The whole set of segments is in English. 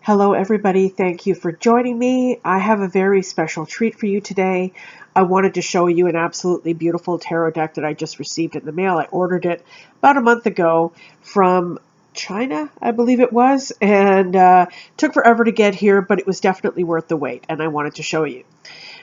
Hello everybody, thank you for joining me. I have a very special treat for you today. I wanted to show you an absolutely beautiful tarot deck that I just received in the mail. I ordered it about a month ago from China, I believe it was, and took forever to get here, but it was definitely worth the wait, and I wanted to show you.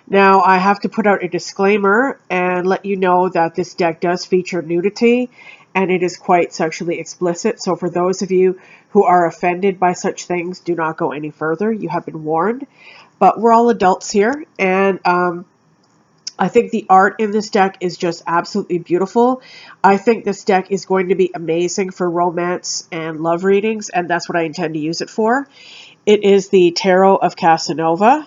Now, I have to put out a disclaimer and let you know that this deck does feature nudity and it is quite sexually explicit. So for those of you who are offended by such things, do not go any further. You have been warned. But we're all adults here, and I think the art in this deck is just absolutely beautiful. I think this deck is going to be amazing for romance and love readings, and that's what I intend to use it for. It is the Tarot of Casanova.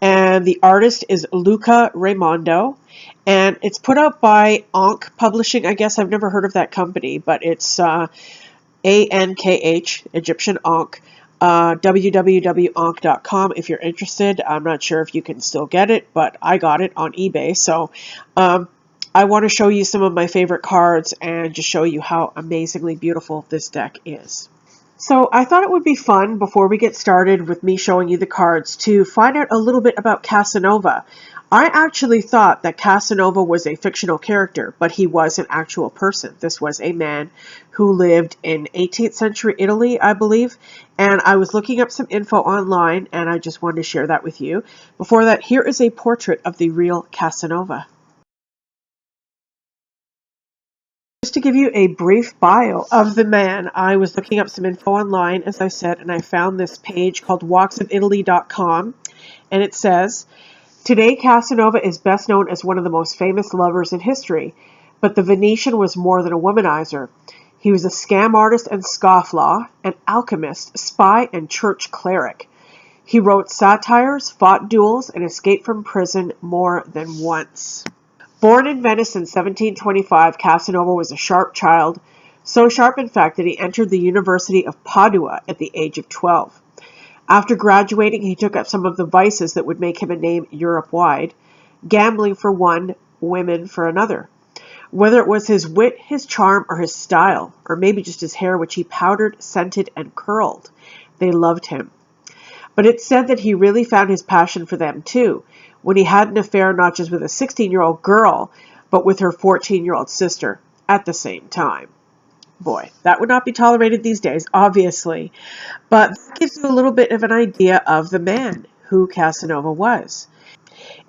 And the artist is Luca Raimondo, and it's put out by Ankh Publishing. I guess I've never heard of that company, but it's A-N-K-H, Egyptian Ankh, www.ankh.com if you're interested. I'm not sure if you can still get it, but I got it on eBay. So I want to show you some of my favorite cards and just show you how amazingly beautiful this deck is. So I thought it would be fun, before we get started with me showing you the cards, to find out a little bit about Casanova. I actually thought that Casanova was a fictional character, but he was an actual person. This was a man who lived in 18th century Italy, I believe, and I was looking up some info online, and I just wanted to share that with you. Before that, here is a portrait of the real Casanova. Just to give you a brief bio of the man, I was looking up some info online, as I said, and I found this page called walksofitaly.com, and it says, "Today Casanova is best known as one of the most famous lovers in history, but the Venetian was more than a womanizer. He was a scam artist and scofflaw, an alchemist, spy, and church cleric. He wrote satires, fought duels, and escaped from prison more than once." Born in Venice in 1725, Casanova was a sharp child, so sharp in fact that he entered the University of Padua at the age of 12. After graduating, he took up some of the vices that would make him a name Europe-wide, gambling for one, women for another. Whether it was his wit, his charm, or his style, or maybe just his hair, which he powdered, scented, and curled, they loved him. But it's said that he really found his passion for them too, when he had an affair not just with a 16-year-old girl, but with her 14-year-old sister at the same time. Boy, that would not be tolerated these days, obviously. But that gives you a little bit of an idea of the man who Casanova was.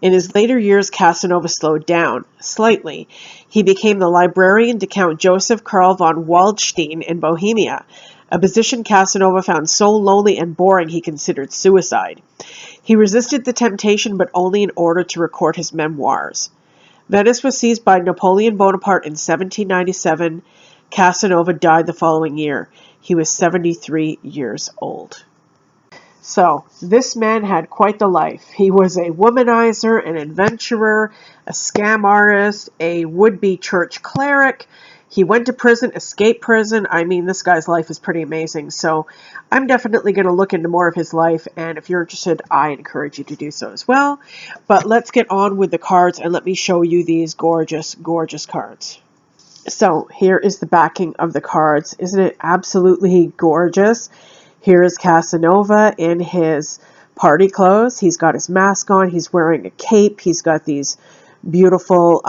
In his later years, Casanova slowed down slightly. He became the librarian to Count Joseph Karl von Waldstein in Bohemia, a position Casanova found so lonely and boring he considered suicide. He resisted the temptation, but only in order to record his memoirs. Venice was seized by Napoleon Bonaparte in 1797. Casanova died the following year. He was 73 years old. So, this man had quite the life. He was a womanizer, an adventurer, a scam artist, a would-be church cleric. He went to prison, escaped prison. I mean, this guy's life is pretty amazing. So I'm definitely going to look into more of his life. And if you're interested, I encourage you to do so as well. But let's get on with the cards and let me show you these gorgeous, gorgeous cards. So here is the backing of the cards. Isn't it absolutely gorgeous? Here is Casanova in his party clothes. He's got his mask on. He's wearing a cape. He's got these beautiful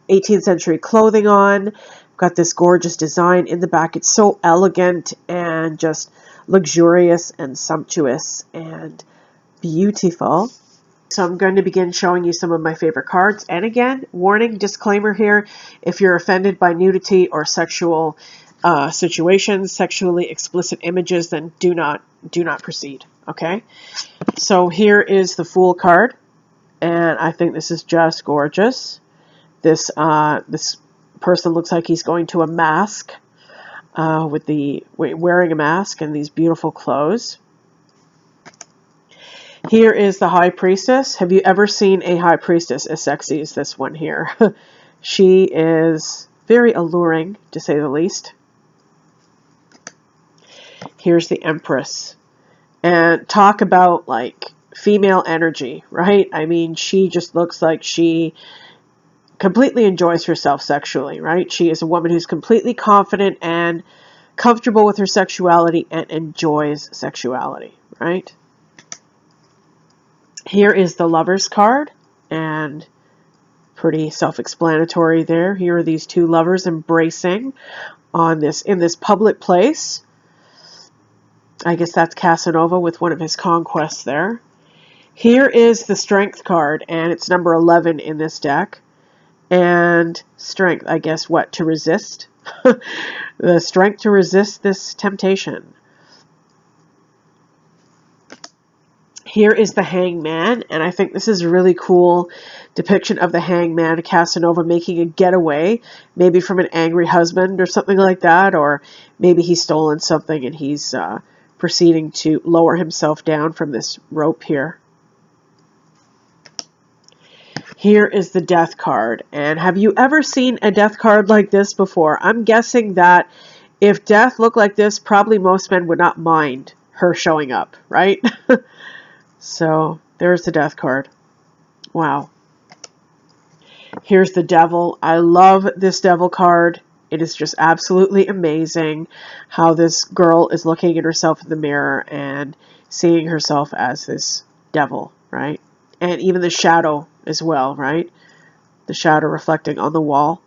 18th century clothing on. Got this gorgeous design in the back. It's so elegant and just luxurious and sumptuous and beautiful. So I'm going to begin showing you some of my favorite cards. And again, warning, disclaimer here, if you're offended by nudity or sexual situations, sexually explicit images, then do not proceed. Okay? So here is the Fool card. And I think this is just gorgeous. This person looks like he's going to a mask, wearing a mask and these beautiful clothes. Here is the High Priestess. Have you ever seen a High Priestess as sexy as this one here? She is very alluring, to say the least. Here's the Empress. And talk about, like, female energy, right? I mean, she just looks like she completely enjoys herself sexually, right? She is a woman who's completely confident and comfortable with her sexuality and enjoys sexuality, right? Here is the Lovers card, and pretty self-explanatory there. Here are these two lovers embracing in this public place. I guess that's Casanova with one of his conquests there. Here is the Strength card, and it's number 11 in this deck. And strength, I guess, what? To resist? The strength to resist this temptation. Here is the Hangman, and I think this is a really cool depiction of the Hangman, Casanova, making a getaway, maybe from an angry husband or something like that, or maybe he's stolen something and he's proceeding to lower himself down from this rope here. Here is the Death card, and have you ever seen a Death card like this before? I'm guessing that if Death looked like this, probably most men would not mind her showing up, right? So there's the Death card. Wow. Here's the Devil. I love this Devil card. It is just absolutely amazing how this girl is looking at herself in the mirror and seeing herself as this devil, right? And even the shadow as well, right? The shadow reflecting on the wall.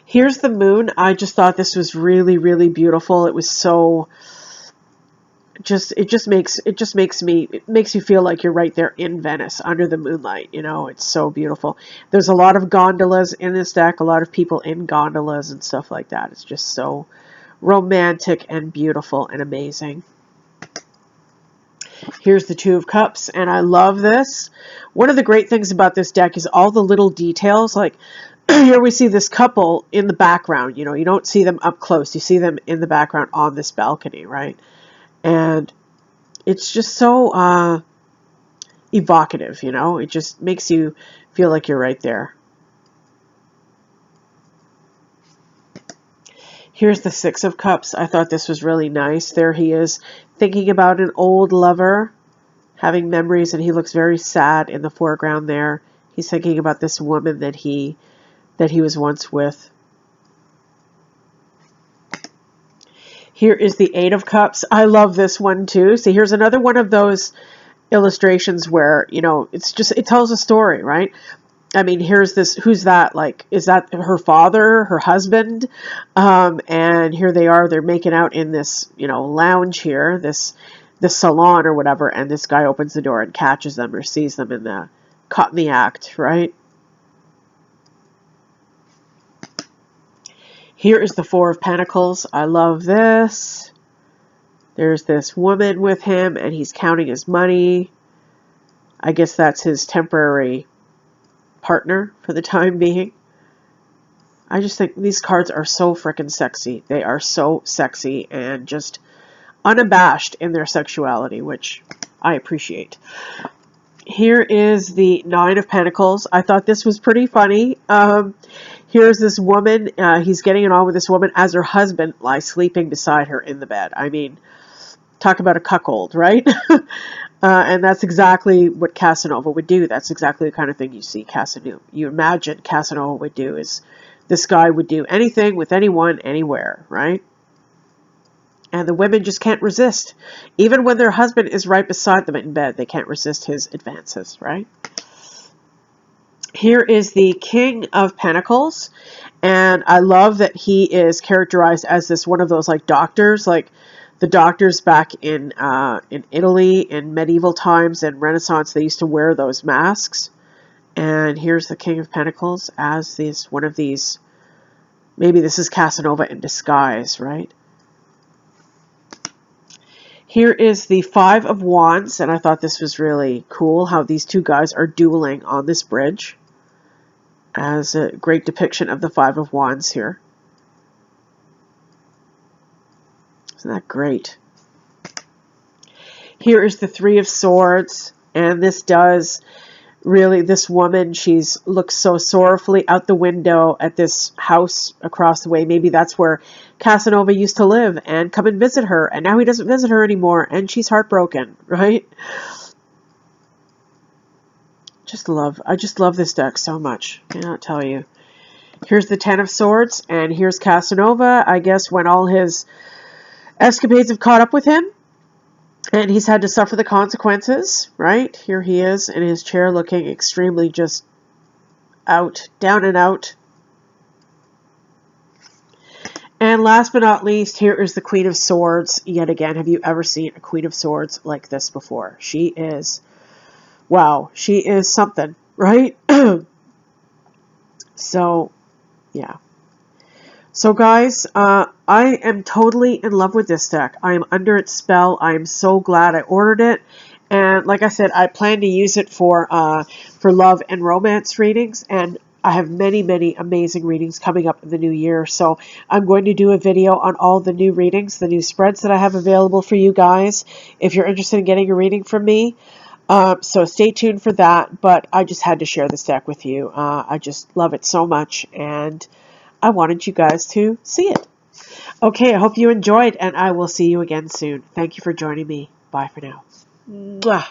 Here's the Moon. I just thought this was really, really beautiful. It was so it makes you feel like you're right there in Venice under the moonlight. You know, it's so beautiful. There's a lot of gondolas in this deck, a lot of people in gondolas and stuff like that. It's just so romantic and beautiful and amazing. Here's the Two of Cups, and I love this. One of the great things about this deck is all the little details. Like here we see this couple in the background. You know, you don't see them up close. You see them in the background on this balcony, right? And it's just so evocative, you know? It just makes you feel like you're right there. Here's the Six of Cups. I thought this was really nice. There he is thinking about an old lover, having memories, and he looks very sad in the foreground there. He's thinking about this woman that he was once with. Here is the Eight of Cups. I love this one too. See, here's another one of those illustrations where, you know, it tells a story, right? I mean, here's this, who's that? Like, is that her father, her husband? And here they are, they're making out in this, you know, lounge here, this salon or whatever, and this guy opens the door and catches them or sees them caught in the act, right? Here is the Four of Pentacles. I love this. There's this woman with him, and he's counting his money. I guess that's his temporary partner for the time being. I just think these cards are so freaking sexy. They are so sexy and just unabashed in their sexuality, which I appreciate. Here is the Nine of Pentacles. I thought this was pretty funny. Here's this woman. He's getting it on with this woman as her husband lies sleeping beside her in the bed. I mean, talk about a cuckold, right? And that's exactly what Casanova would do. That's exactly the kind of thing you see you imagine Casanova would do. Is this guy would do anything with anyone, anywhere, right? And the women just can't resist. Even when their husband is right beside them in bed, they can't resist his advances, right? Here is the King of Pentacles. And I love that he is characterized as this one of those like doctors, like the doctors back in Italy in medieval times and Renaissance. They used to wear those masks. And here's the King of Pentacles as one of these. Maybe this is Casanova in disguise, right? Here is the Five of Wands, and I thought this was really cool how these two guys are dueling on this bridge as a great depiction of the Five of Wands here. Isn't that great? Here is the Three of Swords, and this woman, looks so sorrowfully out the window at this house across the way. Maybe that's where Casanova used to live and come and visit her, and now he doesn't visit her anymore, and she's heartbroken, right? I just love this deck so much. I cannot tell you. Here's the Ten of Swords, and here's Casanova, I guess, when all his escapades have caught up with him, and he's had to suffer the consequences, right? Here he is in his chair looking extremely just out, down and out. And last but not least, here is the Queen of Swords. Yet again, have you ever seen a Queen of Swords like this before? She is, wow, she is something, right? So, yeah. So guys, I am totally in love with this deck. I am under its spell. I am so glad I ordered it. And like I said, I plan to use it for love and romance readings. And I have many, many amazing readings coming up in the new year. So I'm going to do a video on all the new readings, the new spreads that I have available for you guys. If you're interested in getting a reading from me. So stay tuned for that. But I just had to share this deck with you. I just love it so much. And I wanted you guys to see it. Okay, I hope you enjoyed, and I will see you again soon. Thank you for joining me. Bye for now. Mwah.